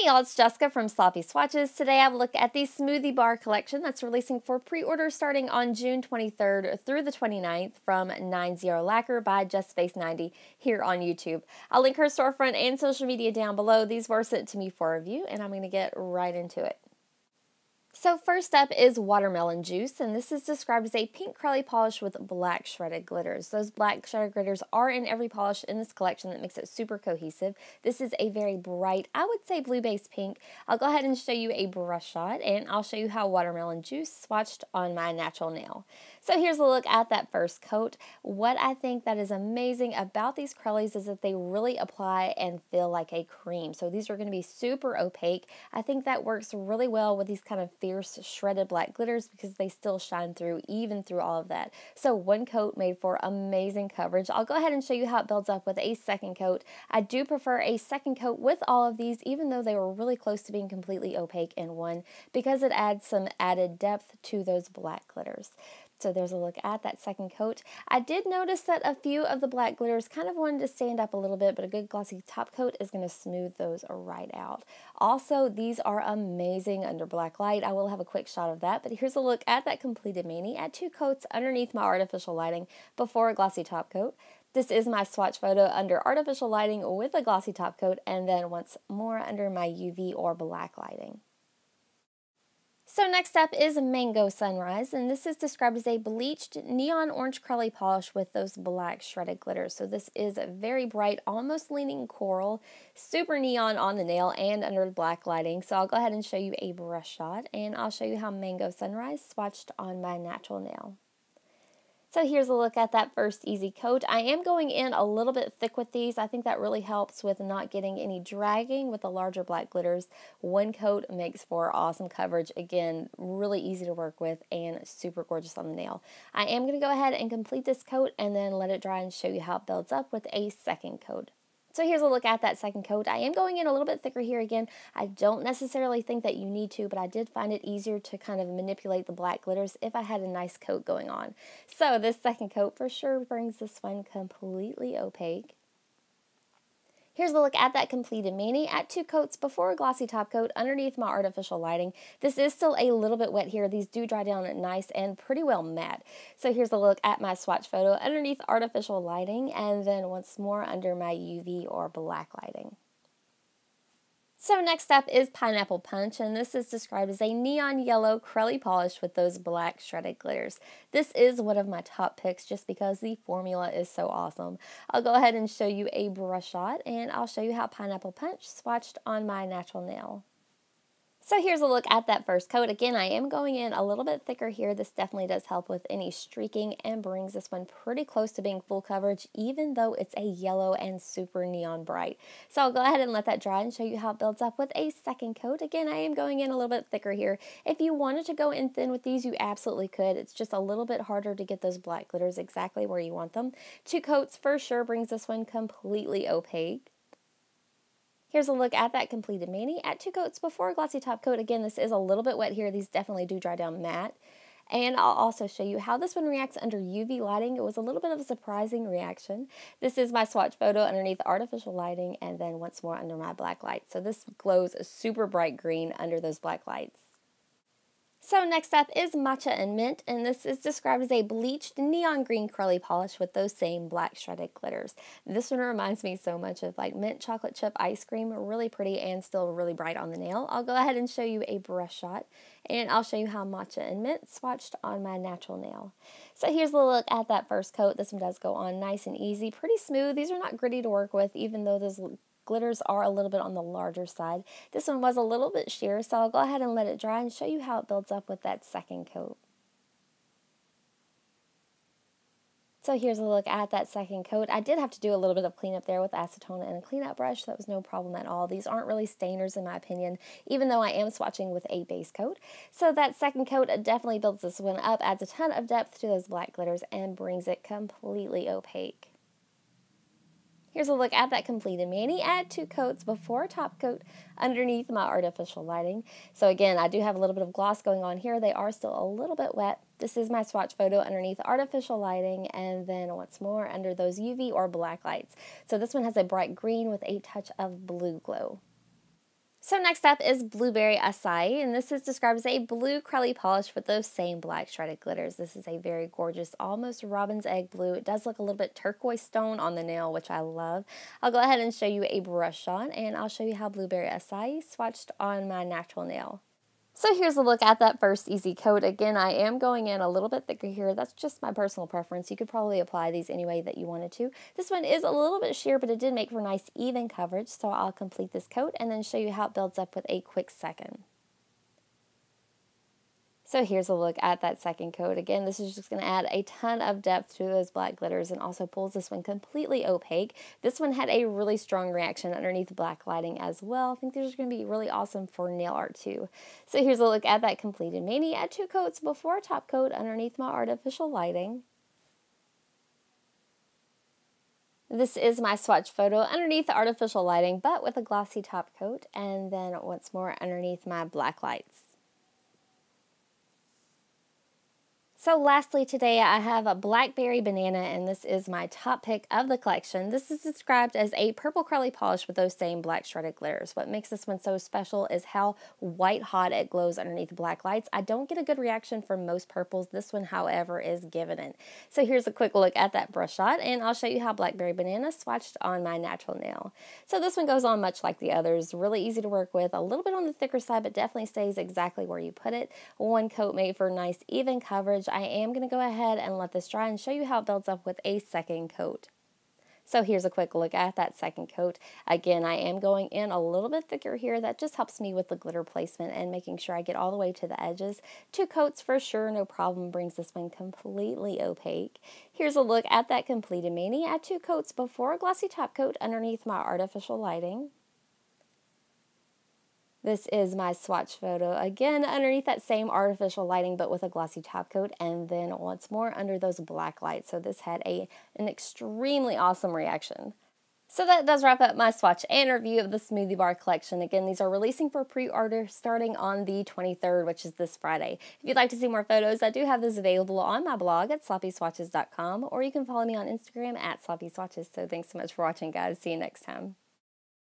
Hey y'all, it's Jessica from Sloppy Swatches. Today I have a look at the Smoothie Bar collection that's releasing for pre-order starting on June 23rd through the 29th from 90 Lacquer by JustFace90 here on YouTube. I'll link her storefront and social media down below. These were sent to me for review and I'm going to get right into it. So first up is Watermelon Juice, and this is described as a pink curly polish with black shredded glitters. Those black shredded glitters are in every polish in this collection that makes it super cohesive. This is a very bright, I would say blue-based pink. I'll go ahead and show you a brush shot, and I'll show you how Watermelon Juice swatched on my natural nail. So here's a look at that first coat. What I think that is amazing about these curlies is that they really apply and feel like a cream. So these are going to be super opaque. I think that works really well with these kind of fierce shredded black glitters because they still shine through even through all of that. So one coat made for amazing coverage. I'll go ahead and show you how it builds up with a second coat. I do prefer a second coat with all of these even though they were really close to being completely opaque in one because it adds some added depth to those black glitters. So there's a look at that second coat. I did notice that a few of the black glitters kind of wanted to stand up a little bit, but a good glossy top coat is going to smooth those right out. Also, these are amazing under black light. I will have a quick shot of that, but here's a look at that completed mani at two coats underneath my artificial lighting before a glossy top coat. This is my swatch photo under artificial lighting with a glossy top coat, and then once more under my UV or black lighting. So next up is Mango Sunrise, and this is described as a bleached neon orange curly polish with those black shredded glitters. So this is very bright, almost leaning coral, super neon on the nail and under black lighting. So I'll go ahead and show you a brush shot, and I'll show you how Mango Sunrise swatched on my natural nail. So here's a look at that first easy coat. I am going in a little bit thick with these. I think that really helps with not getting any dragging with the larger black glitters. One coat makes for awesome coverage. Again, really easy to work with and super gorgeous on the nail. I am going to go ahead and complete this coat and then let it dry and show you how it builds up with a second coat. So here's a look at that second coat. I am going in a little bit thicker here again. I don't necessarily think that you need to, but I did find it easier to kind of manipulate the black glitters if I had a nice coat going on. So this second coat for sure brings this one completely opaque. Here's a look at that completed mani at two coats before a glossy top coat underneath my artificial lighting. This is still a little bit wet here. These do dry down nice and pretty well matte. So here's a look at my swatch photo underneath artificial lighting and then once more under my UV or black lighting. So next up is Pineapple Punch, and this is described as a neon yellow curly polish with those black shredded glitters. This is one of my top picks just because the formula is so awesome. I'll go ahead and show you a brush shot, and I'll show you how Pineapple Punch swatched on my natural nail. So here's a look at that first coat. Again, I am going in a little bit thicker here. This definitely does help with any streaking and brings this one pretty close to being full coverage, even though it's a yellow and super neon bright. So I'll go ahead and let that dry and show you how it builds up with a second coat. Again, I am going in a little bit thicker here. If you wanted to go in thin with these, you absolutely could. It's just a little bit harder to get those black glitters exactly where you want them. Two coats for sure brings this one completely opaque. Here's a look at that completed mani at two coats before a glossy top coat. Again, this is a little bit wet here. These definitely do dry down matte. And I'll also show you how this one reacts under UV lighting. It was a little bit of a surprising reaction. This is my swatch photo underneath artificial lighting and then once more under my black light. So this glows a super bright green under those black lights. So next up is Matcha and Mint, and this is described as a bleached neon green curly polish with those same black shredded glitters. This one reminds me so much of like mint chocolate chip ice cream, really pretty and still really bright on the nail. I'll go ahead and show you a brush shot, and I'll show you how Matcha and Mint swatched on my natural nail. So here's a look at that first coat. This one does go on nice and easy, pretty smooth. These are not gritty to work with, even though those glitters are a little bit on the larger side. This one was a little bit sheer, so I'll go ahead and let it dry and show you how it builds up with that second coat. So here's a look at that second coat. I did have to do a little bit of cleanup there with acetone and a cleanup brush. That was no problem at all. These aren't really stainers in my opinion, even though I am swatching with a base coat. So that second coat definitely builds this one up, adds a ton of depth to those black glitters, and brings it completely opaque. Here's a look at that completed mani at two coats before a top coat underneath my artificial lighting. So again, I do have a little bit of gloss going on here. They are still a little bit wet. This is my swatch photo underneath artificial lighting and then once more under those UV or black lights. So this one has a bright green with a touch of blue glow. So next up is Blueberry Acai, and this is described as a blue curly polish with those same black shredded glitters. This is a very gorgeous, almost robin's egg blue. It does look a little bit turquoise stone on the nail, which I love. I'll go ahead and show you a brush shot, and I'll show you how Blueberry Acai swatched on my natural nail. So here's a look at that first easy coat. Again, I am going in a little bit thicker here. That's just my personal preference. You could probably apply these any way that you wanted to. This one is a little bit sheer, but it did make for nice even coverage. So I'll complete this coat and then show you how it builds up with a quick second. So here's a look at that second coat. Again, this is just going to add a ton of depth to those black glitters and also pulls this one completely opaque. This one had a really strong reaction underneath black lighting as well. I think these are going to be really awesome for nail art too. So here's a look at that completed mani. Add 2 coats before a top coat underneath my artificial lighting. This is my swatch photo underneath the artificial lighting, but with a glossy top coat, and then once more underneath my black lights. So lastly today I have a Blackberry Banana, and this is my top pick of the collection. This is described as a purple curly polish with those same black shredded glitters. What makes this one so special is how white hot it glows underneath the black lights. I don't get a good reaction from most purples. This one, however, is given it. So here's a quick look at that brush shot, and I'll show you how Blackberry Banana swatched on my natural nail. So this one goes on much like the others. Really easy to work with. A little bit on the thicker side, but definitely stays exactly where you put it. One coat made for nice even coverage. I am going to go ahead and let this dry and show you how it builds up with a second coat. So here's a quick look at that second coat. Again, I am going in a little bit thicker here. That just helps me with the glitter placement and making sure I get all the way to the edges. 2 coats for sure, no problem, brings this one completely opaque. Here's a look at that completed mani. Add 2 coats before a glossy top coat underneath my artificial lighting. This is my swatch photo, again underneath that same artificial lighting but with a glossy top coat, and then once more under those black lights. So this had an extremely awesome reaction. So that does wrap up my swatch and review of the Smoothie Bar collection. Again, these are releasing for pre-order starting on the 23rd, which is this Friday. If you'd like to see more photos, I do have those available on my blog at sloppyswatches.com, or you can follow me on Instagram at sloppyswatches. So thanks so much for watching, guys. See you next time.